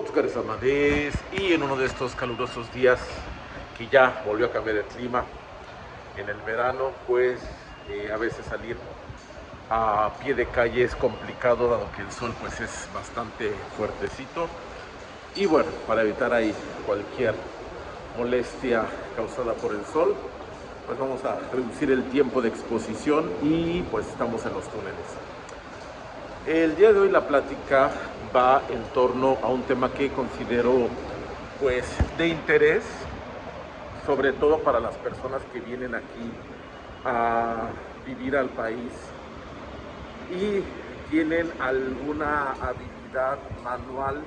Óscar Amadez, y en uno de estos calurosos días que ya volvió a cambiar el clima en el verano, pues a veces salir a pie de calle es complicado, dado que el sol pues es bastante fuertecito, y bueno, para evitar ahí cualquier molestia causada por el sol, pues vamos a reducir el tiempo de exposición y pues estamos en los túneles. El día de hoy la plática va en torno a un tema que considero pues de interés, sobre todo para las personas que vienen aquí a vivir al país y tienen alguna habilidad manual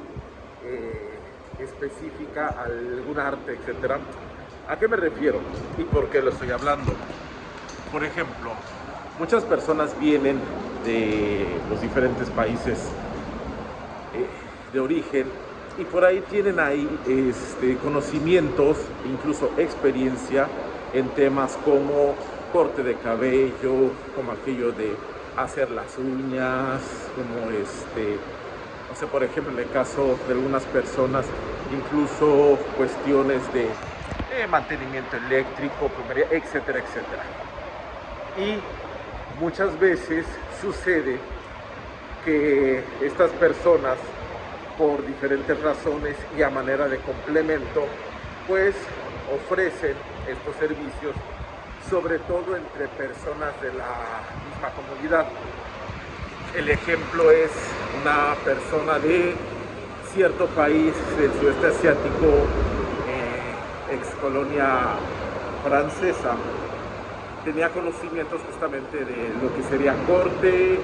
específica, algún arte, etcétera. ¿A qué me refiero y por qué lo estoy hablando? Por ejemplo, muchas personas vienen de los diferentes países de origen y por ahí tienen ahí conocimientos, incluso experiencia en temas como corte de cabello, como aquello de hacer las uñas, como no sé, por ejemplo, en el caso de algunas personas, incluso cuestiones de mantenimiento eléctrico, plomería, etcétera, etcétera. Y muchas veces sucede que estas personas, por diferentes razones y a manera de complemento, pues ofrecen estos servicios, sobre todo entre personas de la misma comunidad. El ejemplo es una persona de cierto país del sudeste asiático, ex colonia francesa, tenía conocimientos justamente de lo que sería corte,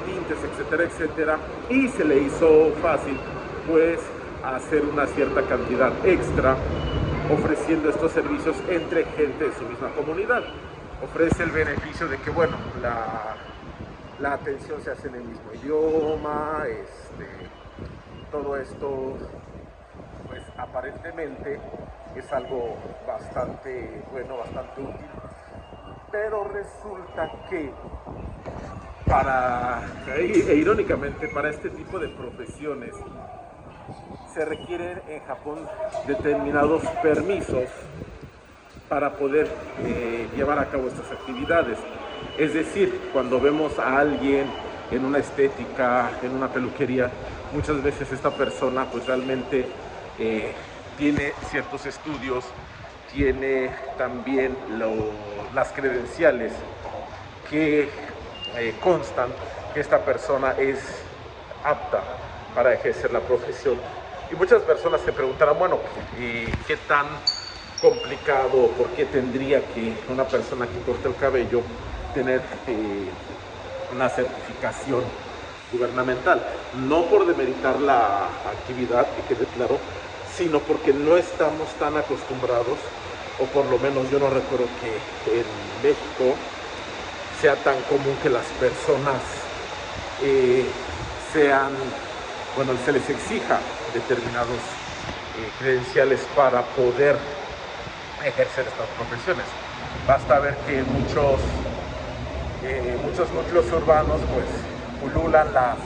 tintes, etcétera, etcétera, y se le hizo fácil pues hacer una cierta cantidad extra ofreciendo estos servicios entre gente de su misma comunidad. Ofrece el beneficio de que, bueno, la atención se hace en el mismo idioma, todo esto pues aparentemente es algo bastante bueno, bastante útil, pero resulta que irónicamente, para este tipo de profesiones se requieren en Japón determinados permisos para poder llevar a cabo estas actividades. Es decir, cuando vemos a alguien en una estética, en una peluquería, muchas veces esta persona pues realmente tiene ciertos estudios, tiene también las credenciales que constan que esta persona es apta para ejercer la profesión. Y muchas personas se preguntarán, bueno, ¿qué tan complicado, por qué tendría que una persona que corta el cabello tener una certificación gubernamental? No por demeritar la actividad, que quede claro, sino porque no estamos tan acostumbrados, o por lo menos yo no recuerdo que en México sea tan común que las personas se les exija determinados credenciales para poder ejercer estas profesiones. Basta ver que muchos núcleos urbanos pues pululan las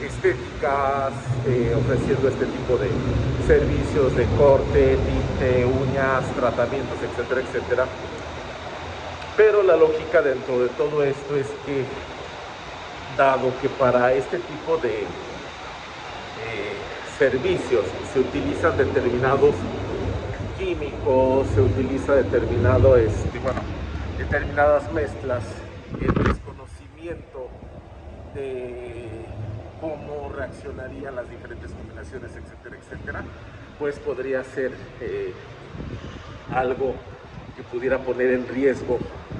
estéticas ofreciendo este tipo de servicios de corte, tinte, uñas, tratamientos, etcétera, etcétera. Pero la lógica dentro de todo esto es que, dado que para este tipo de servicios se utilizan determinados químicos, se utiliza determinadas mezclas, el desconocimiento de cómo reaccionarían las diferentes combinaciones, etcétera, etcétera, pues podría ser algo que pudiera poner en riesgo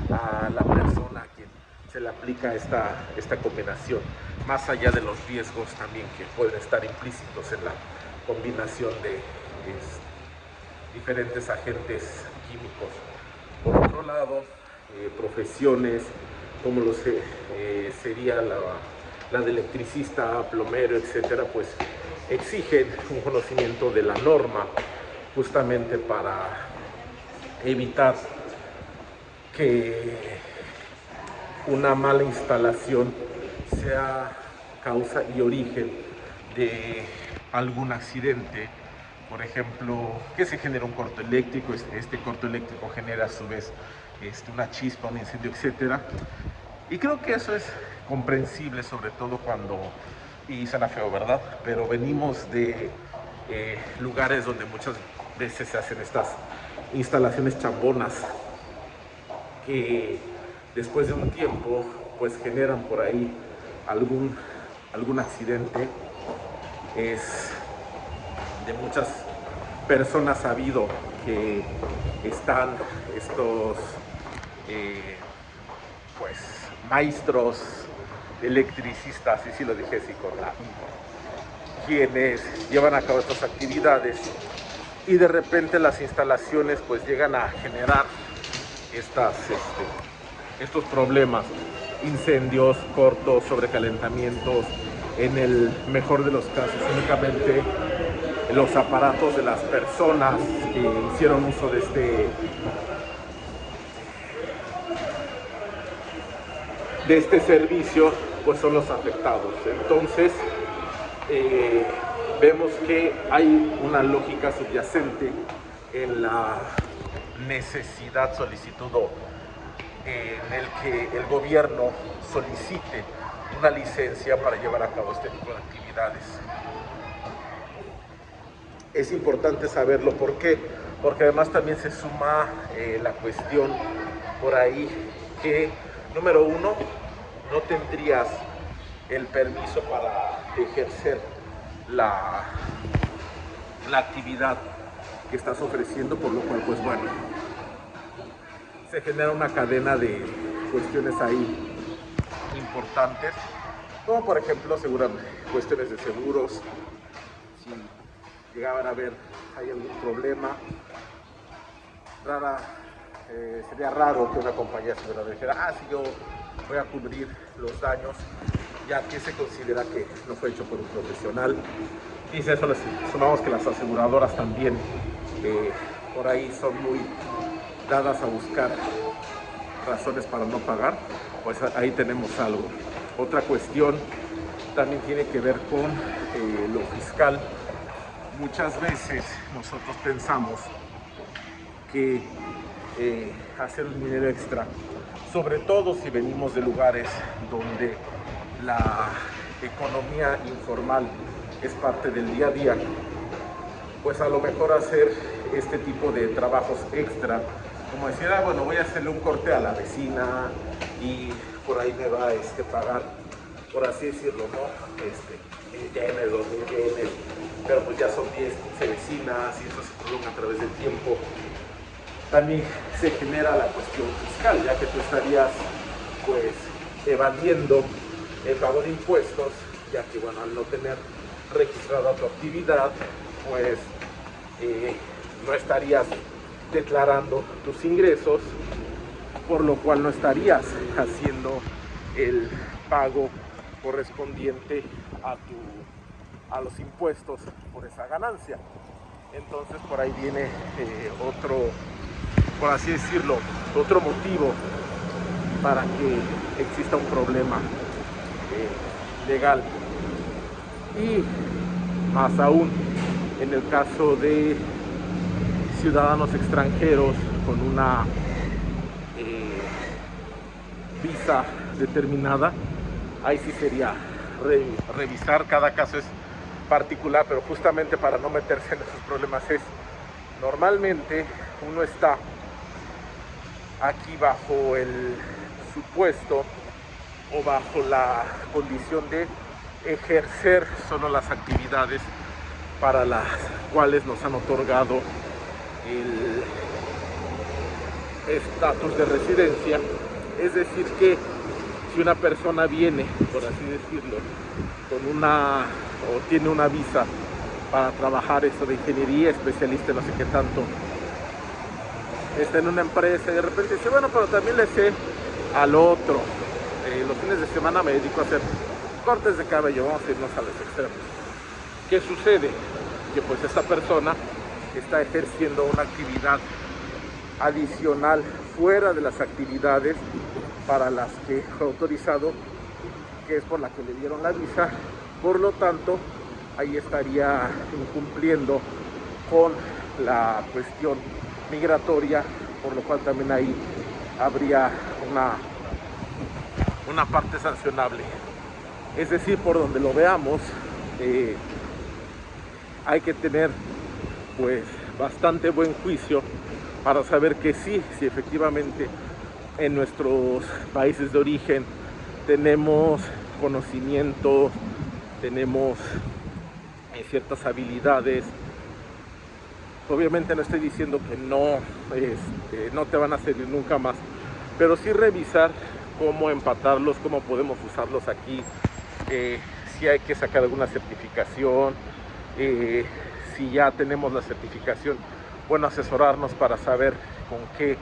a la persona a quien se le aplica esta combinación, más allá de los riesgos también que pueden estar implícitos en la combinación de diferentes agentes químicos. Por otro lado, profesiones como sería la de electricista, plomero, etcétera, pues exigen un conocimiento de la norma, justamente para evitar que una mala instalación sea causa y origen de algún accidente, por ejemplo, que se genera un corto eléctrico, este corto eléctrico genera a su vez una chispa, un incendio, etcétera. Y creo que eso es comprensible, sobre todo cuando, y suena feo, ¿verdad? Pero venimos de lugares donde muchas veces se hacen estas instalaciones chambonas que después de un tiempo pues generan por ahí algún accidente. Es de muchas personas sabido que están estos pues maestros electricistas, y si lo dije así con la quienes llevan a cabo estas actividades, y de repente las instalaciones pues llegan a generar estos problemas, incendios, cortos, sobrecalentamientos. En el mejor de los casos, únicamente los aparatos de las personas que hicieron uso de este servicio pues son los afectados. Entonces vemos que hay una lógica subyacente en la necesidad, solicitud en el que el gobierno solicite una licencia para llevar a cabo este tipo de actividades. Es importante saberlo, ¿por qué? Porque además también se suma la cuestión por ahí que, número uno, no tendrías el permiso para ejercer la actividad que estás ofreciendo, por lo cual pues bueno, se genera una cadena de cuestiones ahí importantes, como por ejemplo seguramente cuestiones de seguros. Si llegaban a haber hay algún problema, sería raro que una compañía seguradora dijera, si yo voy a cubrir los daños, ya que se considera que no fue hecho por un profesional. Y si eso le sumamos que las aseguradoras también por ahí son muy dadas a buscar razones para no pagar, pues ahí tenemos algo. Otra cuestión también tiene que ver con lo fiscal. Muchas veces nosotros pensamos que hacer un dinero extra, sobre todo si venimos de lugares donde la economía informal es parte del día a día, pues a lo mejor hacer este tipo de trabajos extra, como decir, bueno, voy a hacerle un corte a la vecina y por ahí me va a pagar, por así decirlo, ¿no? 1,000 yenes, 2,000 yenes, pero pues ya son 10, 15 vecinas y eso se prolonga a través del tiempo. También se genera la cuestión fiscal, ya que tú estarías pues evadiendo el pago de impuestos, ya que bueno, al no tener registrada tu actividad, pues no estarías declarando tus ingresos, por lo cual no estarías haciendo el pago correspondiente a los impuestos por esa ganancia. Entonces por ahí viene otro, por así decirlo, otro motivo para que exista un problema legal. Y más aún en el caso de ciudadanos extranjeros con una visa determinada, ahí sí sería revisar, cada caso es particular, pero justamente para no meterse en esos problemas normalmente uno está aquí bajo el supuesto o bajo la condición de ejercer solo las actividades para las cuales nos han otorgado el estatus de residencia. Es decir que si una persona viene, por así decirlo, con o tiene una visa para trabajar esto de ingeniería, especialista en no sé qué tanto, está en una empresa y de repente dice, bueno, pero también le sé al otro, los fines de semana me dedico a hacer cortes de cabello, vamos a irnos a los extremos. ¿Qué sucede? Que pues esta persona está ejerciendo una actividad adicional fuera de las actividades para las que fue autorizado, que es por la que le dieron la visa. Por lo tanto, ahí estaría incumpliendo con la cuestión migratoria, por lo cual también ahí habría una parte sancionable. Es decir, por donde lo veamos, hay que tener pues bastante buen juicio para saber que sí, si efectivamente en nuestros países de origen tenemos conocimiento, tenemos ciertas habilidades. Obviamente no estoy diciendo que no te van a servir nunca más, pero sí revisar cómo empatarlos, cómo podemos usarlos aquí, si hay que sacar alguna certificación, si ya tenemos la certificación, bueno, asesorarnos para saber con qué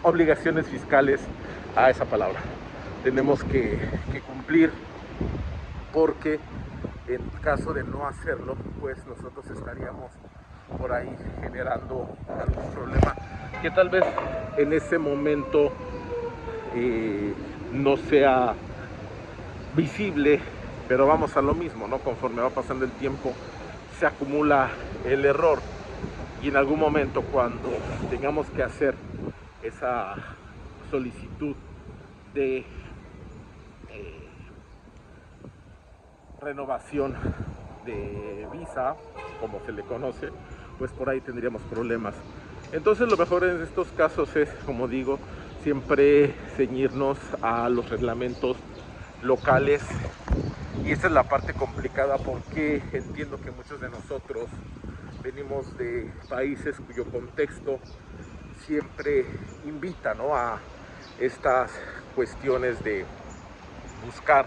obligaciones fiscales, a esa palabra, tenemos que cumplir, porque en caso de no hacerlo, pues nosotros estaríamos por ahí generando algún problema que tal vez en ese momento no sea visible, pero vamos a lo mismo, ¿no? Conforme va pasando el tiempo, se acumula el error y en algún momento, cuando tengamos que hacer esa solicitud de renovación de visa, como se le conoce, pues por ahí tendríamos problemas. Entonces lo mejor en estos casos es, como digo, siempre ceñirnos a los reglamentos locales, y esta es la parte complicada, porque entiendo que muchos de nosotros venimos de países cuyo contexto siempre invita, ¿no?, a estas cuestiones de buscar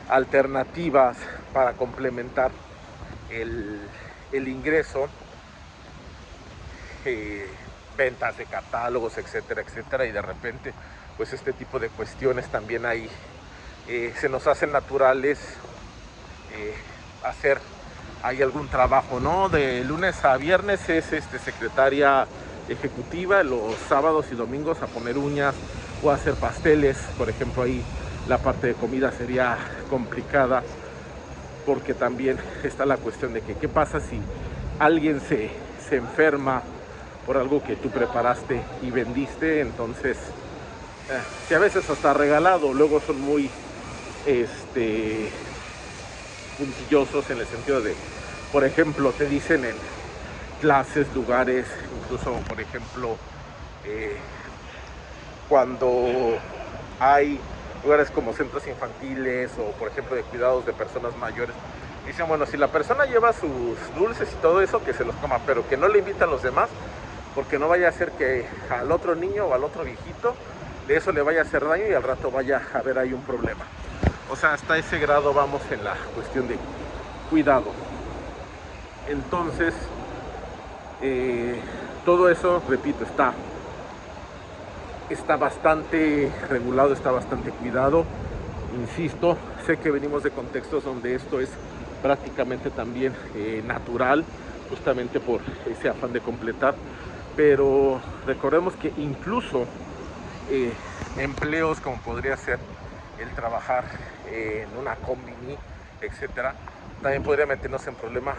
alternativas para complementar el ingreso, ventas de catálogos, etcétera, etcétera, y de repente pues este tipo de cuestiones también ahí se nos hacen naturales, hacer hay algún trabajo, ¿no? De lunes a viernes es secretaria ejecutiva, los sábados y domingos a poner uñas o a hacer pasteles, por ejemplo. Ahí la parte de comida sería complicada, porque también está la cuestión de que qué pasa si alguien se enferma por algo que tú preparaste y vendiste. Entonces, que a veces hasta regalado, luego son muy puntillosos en el sentido de, por ejemplo, te dicen en clases, lugares, incluso, por ejemplo, cuando hay lugares como centros infantiles o, por ejemplo, de cuidados de personas mayores, dicen, bueno, si la persona lleva sus dulces y todo eso, que se los coma, pero que no le invitan a los demás, porque no vaya a ser que al otro niño o al otro viejito de eso le vaya a hacer daño y al rato vaya a haber ahí un problema. O sea, hasta ese grado vamos en la cuestión de cuidado. Entonces, todo eso, repito, está bastante regulado, está bastante cuidado. Insisto, sé que venimos de contextos donde esto es prácticamente también natural, justamente por ese afán de completar, pero recordemos que incluso empleos como podría ser el trabajar en una combini, etcétera, también podría meternos en problema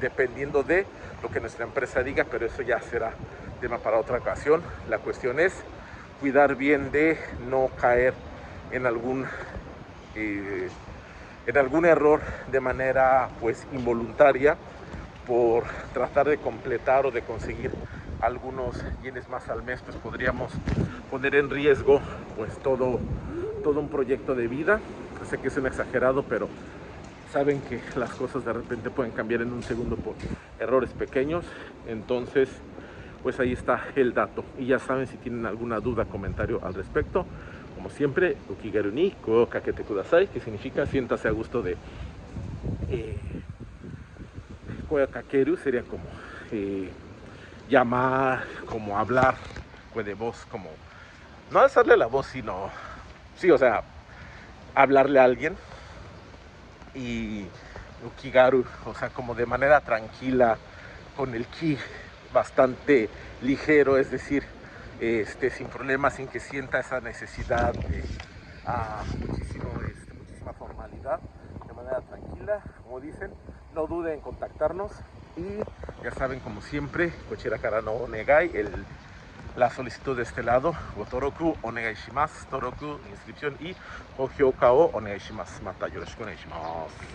dependiendo de lo que nuestra empresa diga, pero eso ya será tema para otra ocasión. La cuestión es cuidar bien de no caer en algún error de manera pues involuntaria, por tratar de completar o de conseguir algunos yenes más al mes. Pues podríamos poner en riesgo pues todo un proyecto de vida. Sé que es un exagerado, pero saben que las cosas de repente pueden cambiar en un segundo por errores pequeños. Entonces, pues ahí está el dato. Y ya saben, si tienen alguna duda, comentario al respecto, como siempre, ukigaru ni kokakete kudasai, que significa siéntase a gusto de kakeru, sería como llamar, como hablar, de voz, como no alzarle la voz, sino sí, o sea, hablarle a alguien. Y ukigaru, o sea, como de manera tranquila, con el ki bastante ligero, es decir, sin problemas, sin que sienta esa necesidad de muchísima formalidad, de manera tranquila. tranquila, como dicen, no duden en contactarnos y ya saben, como siempre, Kochira Kara no Onegai, la solicitud de este lado, Gotoroku Onegai Shimasu, Toroku, inscripción y Hyoka o Onegai Shimasu. Mata yoroshiku onegai shimasu.